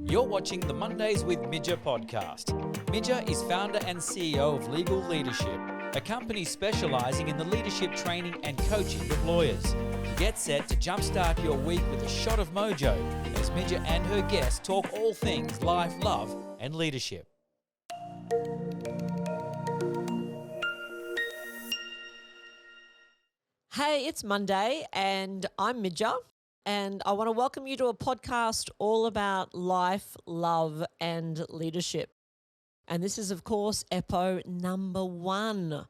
You're watching the Mondays with Midja podcast. Midja is founder and CEO of Legal Leadership, a company specializing in the leadership training and coaching of lawyers. Get set to jumpstart your week with a shot of Mojo as Midja and her guests talk all things life, love, and leadership. Hey, it's Monday and I'm Midja, and I want to welcome you to a podcast all about life, love, and leadership. And this is, of course, Epo number 1.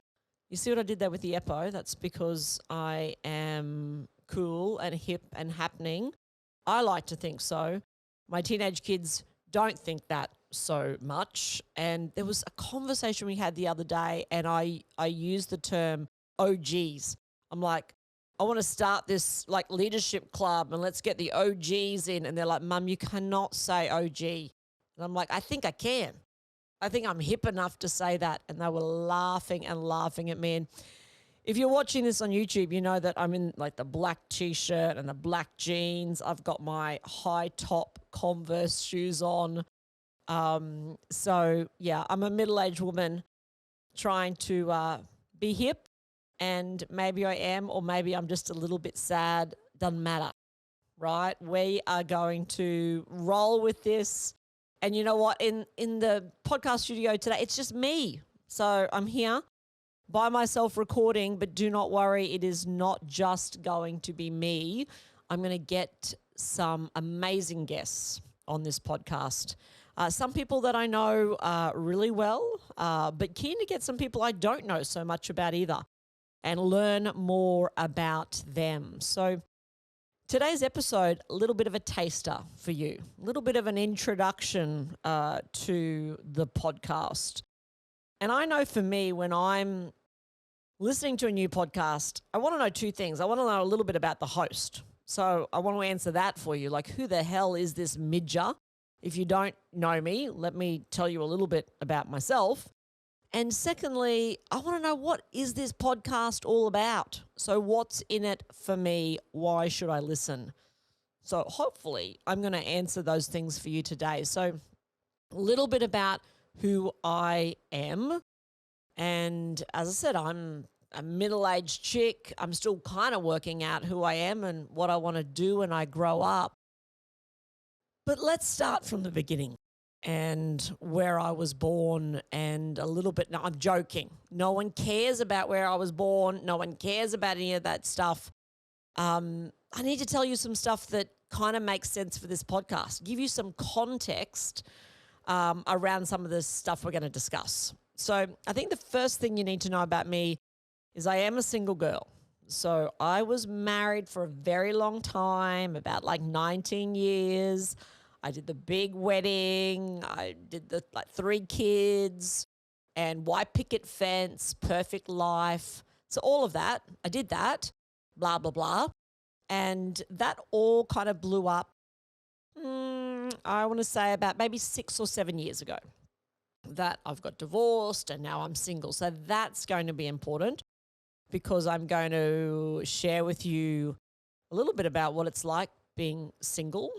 You see what I did there with the Epo? That's because I am cool and hip and happening. I like to think so. My teenage kids don't think that so much. And there was a conversation we had the other day, and I used the term OGs. I'm like, I want to start this like leadership club and let's get the OGs in. And they're like, Mum, you cannot say OG. And I'm like, I think I can. I think I'm hip enough to say that. And they were laughing at me. And if you're watching this on YouTube, you know that I'm in like the black T-shirt and the black jeans. I've got my high top Converse shoes on. So yeah, I'm a middle-aged woman trying to be hip. And maybe I am, or maybe I'm just a little bit sad. Doesn't matter, right? We are going to roll with this. And you know what? In the podcast studio today, it's just me. So I'm here by myself recording, but do not worry. It is not just going to be me. I'm going to get some amazing guests on this podcast. Some people that I know really well, but keen to get some people I don't know so much about either, and learn more about them. So today's episode, a little bit of a taster for you, a little bit of an introduction to the podcast. And I know for me, when I'm listening to a new podcast, I want to know two things. I want to know a little bit about the host. So I want to answer that for you. Like, who the hell is this Midja? If you don't know me, let me tell you a little bit about myself. And secondly, I want to know, what is this podcast all about? So what's in it for me? Why should I listen? So hopefully I'm going to answer those things for you today. So a little bit about who I am. And as I said, I'm a middle-aged chick. I'm still kind of working out who I am and what I want to do when I grow up. But let's start from the beginning and where I was born, and a little bit. No, I'm joking. No one cares about where I was born. No one cares about any of that stuff. I need to tell you some stuff that kind of makes sense for this podcast, give you some context around some of the stuff we're going to discuss. So I think the first thing you need to know about me is I am a single girl. So I was married for a very long time, about like 19 years. I did the big wedding. I did the 3 kids and white picket fence, perfect life. So all of that, I did that, blah, blah, blah. And that all kind of blew up, I want to say about maybe 6 or 7 years ago, that I've got divorced and now I'm single. So that's going to be important, because I'm going to share with you a little bit about what it's like being single,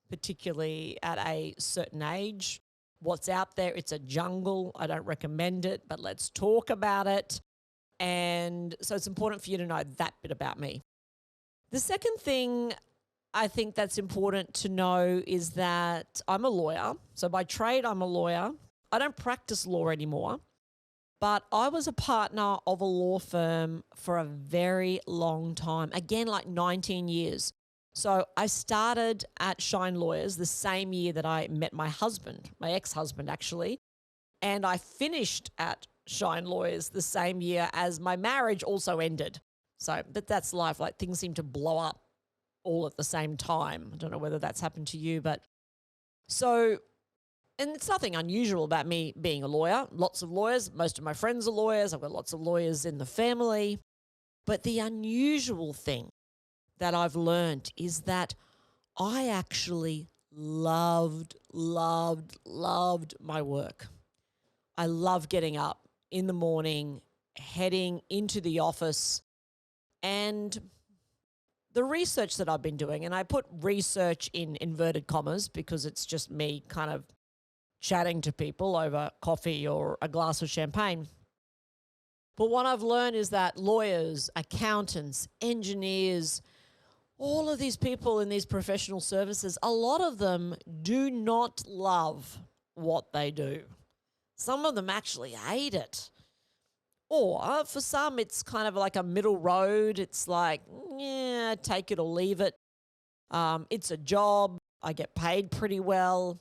particularly at a certain age. What's out there, it's a jungle. I don't recommend it, but let's talk about it. And so it's important for you to know that bit about me. The second thing I think that's important to know is that I'm a lawyer. So by trade, I'm a lawyer. I don't practice law anymore, but I was a partner of a law firm for a very long time, again, like 19 years. So I started at Shine Lawyers the same year that I met my husband, my ex-husband actually, and I finished at Shine Lawyers the same year as my marriage also ended. So, but that's life. Like, things seem to blow up all at the same time. I don't know whether that's happened to you, but so, and it's nothing unusual about me being a lawyer. Lots of lawyers. Most of my friends are lawyers. I've got lots of lawyers in the family. But the unusual thing that I've learned is that I actually loved my work. I love getting up in the morning, heading into the office, and the research that I've been doing, and I put research in inverted commas because it's just me kind of chatting to people over coffee or a glass of champagne. But what I've learned is that lawyers, accountants, engineers, all of these people in these professional services, a lot of them do not love what they do. Some of them actually hate it. Or for some, it's kind of like a middle road. It's like, yeah, take it or leave it. It's a job. I get paid pretty well.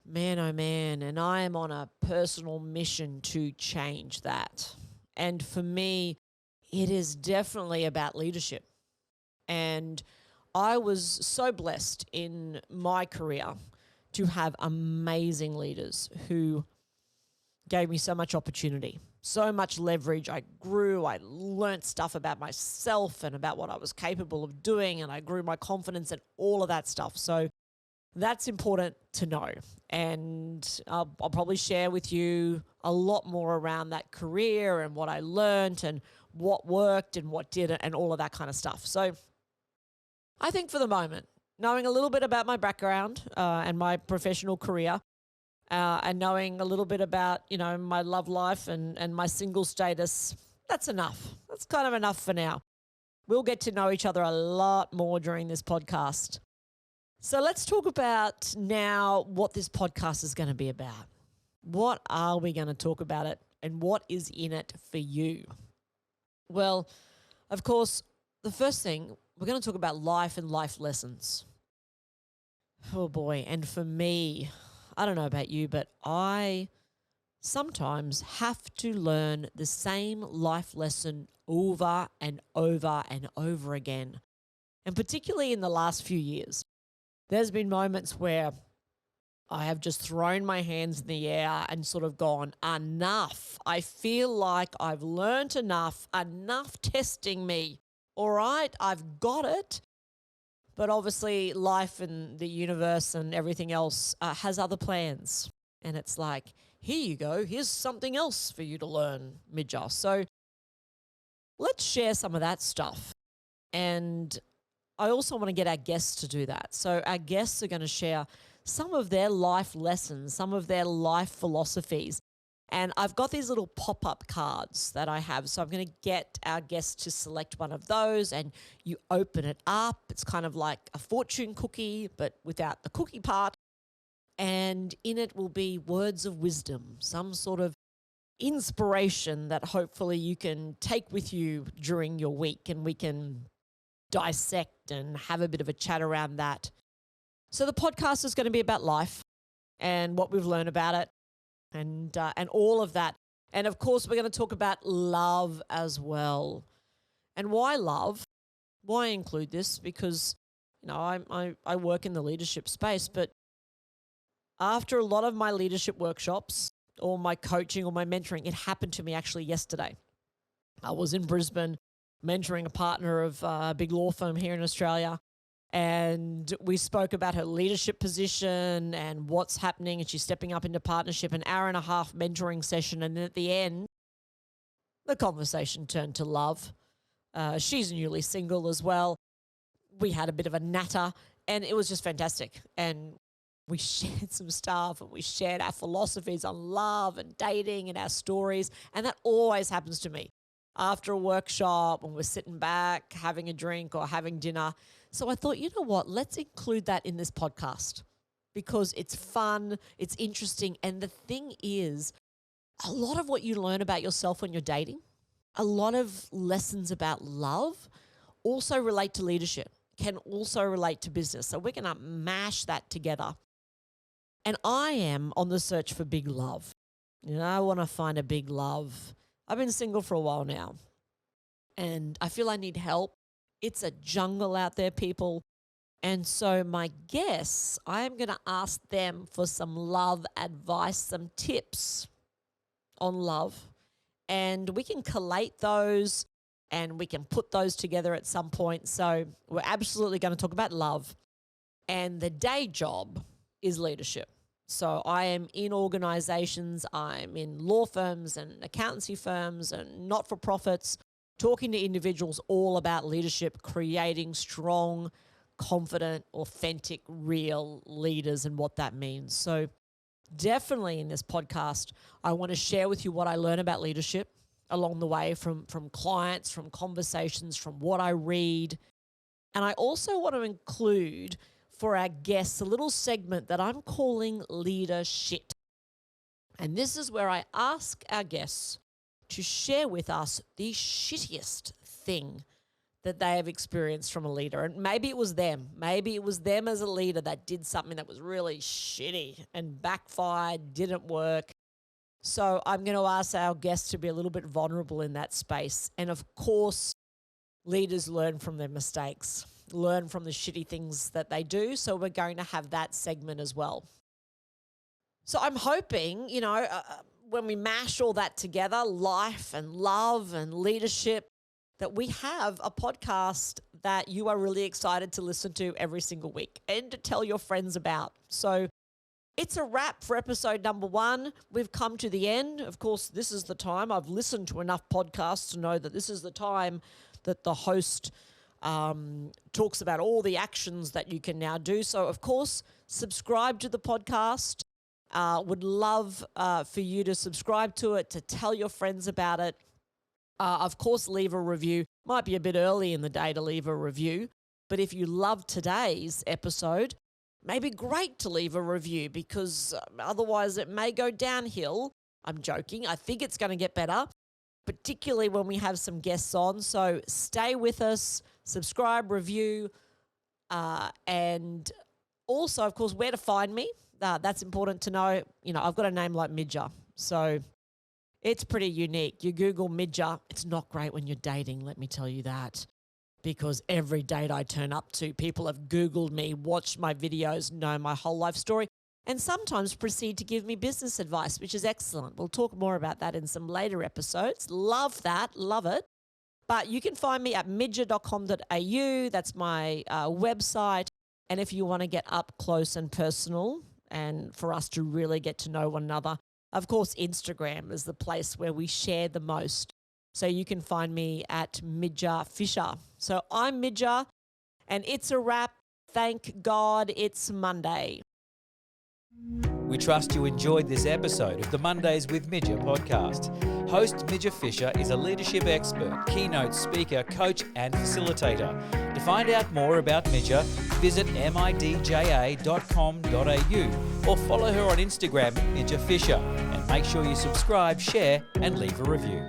Man, oh man, and I am on a personal mission to change that. And for me, it is definitely about leadership. And I was so blessed in my career to have amazing leaders who gave me so much opportunity, so much leverage. I grew, I learnt stuff about myself and about what I was capable of doing, and I grew my confidence and all of that stuff. So that's important to know. And I'll probably share with you a lot more around that career and what I learned and what worked and what didn't and all of that kind of stuff. So I think for the moment, knowing a little bit about my background and my professional career and knowing a little bit about, my love life and my single status, that's enough. That's kind of enough for now. We'll get to know each other a lot more during this podcast. So let's talk about now what this podcast is going to be about. What are we going to talk about it and what is in it for you? Well, of course, the first thing, we're going to talk about life and life lessons. Oh boy, and for me, I don't know about you, but I sometimes have to learn the same life lesson over and over and over again. And particularly in the last few years. There's been moments where I have just thrown my hands in the air and sort of gone, enough. I feel like I've learnt enough testing me. All right, I've got it. But obviously life and the universe and everything else has other plans. And it's like, here you go. Here's something else for you to learn, Midja. So let's share some of that stuff. And I also want to get our guests to do that. So our guests are going to share some of their life lessons, some of their life philosophies. And I've got these little pop-up cards that I have. So I'm going to get our guests to select one of those and you open it up. It's kind of like a fortune cookie, but without the cookie part. And in it will be words of wisdom, some sort of inspiration that hopefully you can take with you during your week, and we can dissect and have a bit of a chat around that. So the podcast is going to be about life and what we've learned about it and all of that. And of course, we're going to talk about love as well. And why love? Why include this? Because, I work in the leadership space, but after a lot of my leadership workshops or my coaching or my mentoring, it happened to me actually yesterday. I was in Brisbane mentoring a partner of a big law firm here in Australia. And we spoke about her leadership position and what's happening. And she's stepping up into partnership, an hour and a half mentoring session. And then at the end, the conversation turned to love. She's newly single as well. We had a bit of a natter and it was just fantastic. And we shared some stuff and we shared our philosophies on love and dating and our stories. And that always happens to me after a workshop when we're sitting back, having a drink or having dinner. So I thought, you know what, let's include that in this podcast because it's fun, it's interesting. And the thing is, a lot of what you learn about yourself when you're dating, a lot of lessons about love also relate to leadership, can also relate to business. So we're going to mash that together. And I am on the search for big love. I want to find a big love. I've been single for a while now and I feel I need help. It's a jungle out there, people. And so my guests, I'm going to ask them for some love advice, some tips on love. And we can collate those and we can put those together at some point. So we're absolutely going to talk about love. And the day job is leadership. So I am in organizations, I'm in law firms and accountancy firms and not-for-profits talking to individuals all about leadership, creating strong, confident, authentic, real leaders and what that means. So definitely in this podcast, I want to share with you what I learn about leadership along the way from clients, from conversations, from what I read. And I also want to include for our guests a little segment that I'm calling Leader Shit. And this is where I ask our guests to share with us the shittiest thing that they have experienced from a leader. And maybe it was them. Maybe it was them as a leader that did something that was really shitty and backfired, didn't work. So I'm going to ask our guests to be a little bit vulnerable in that space. And of course, leaders learn from their mistakes, learn from the shitty things that they do. So we're going to have that segment as well. So I'm hoping, when we mash all that together, life and love and leadership, that we have a podcast that you are really excited to listen to every single week and to tell your friends about. So it's a wrap for episode number 1. We've come to the end. Of course, this is the time. I've listened to enough podcasts to know that this is the time that the host talks about all the actions that you can now do. So, of course, subscribe to the podcast. Would love for you to subscribe to it, to tell your friends about it. Of course, leave a review. Might be a bit early in the day to leave a review, but if you love today's episode, maybe great to leave a review because otherwise it may go downhill. I'm joking. I think it's going to get better, particularly when we have some guests on. So stay with us, subscribe, review, and also, of course, where to find me. That's important to know. I've got a name like Midja, so it's pretty unique. You Google Midja, it's not great when you're dating, let me tell you that, because every date I turn up to, people have Googled me, watched my videos, know my whole life story, and sometimes proceed to give me business advice, which is excellent. We'll talk more about that in some later episodes. Love that, love it. But you can find me at midja.com.au. That's my website. And if you want to get up close and personal and for us to really get to know one another, of course, Instagram is the place where we share the most. So you can find me at Midja Fisher. So I'm Midja, and it's a wrap. Thank God it's Monday. We trust you enjoyed this episode of the Mondays with Midja podcast. Host Midja Fisher is a leadership expert, keynote speaker, coach, and facilitator. To find out more about Midja, visit midja.com.au or follow her on Instagram, Midja Fisher, and make sure you subscribe, share, and leave a review.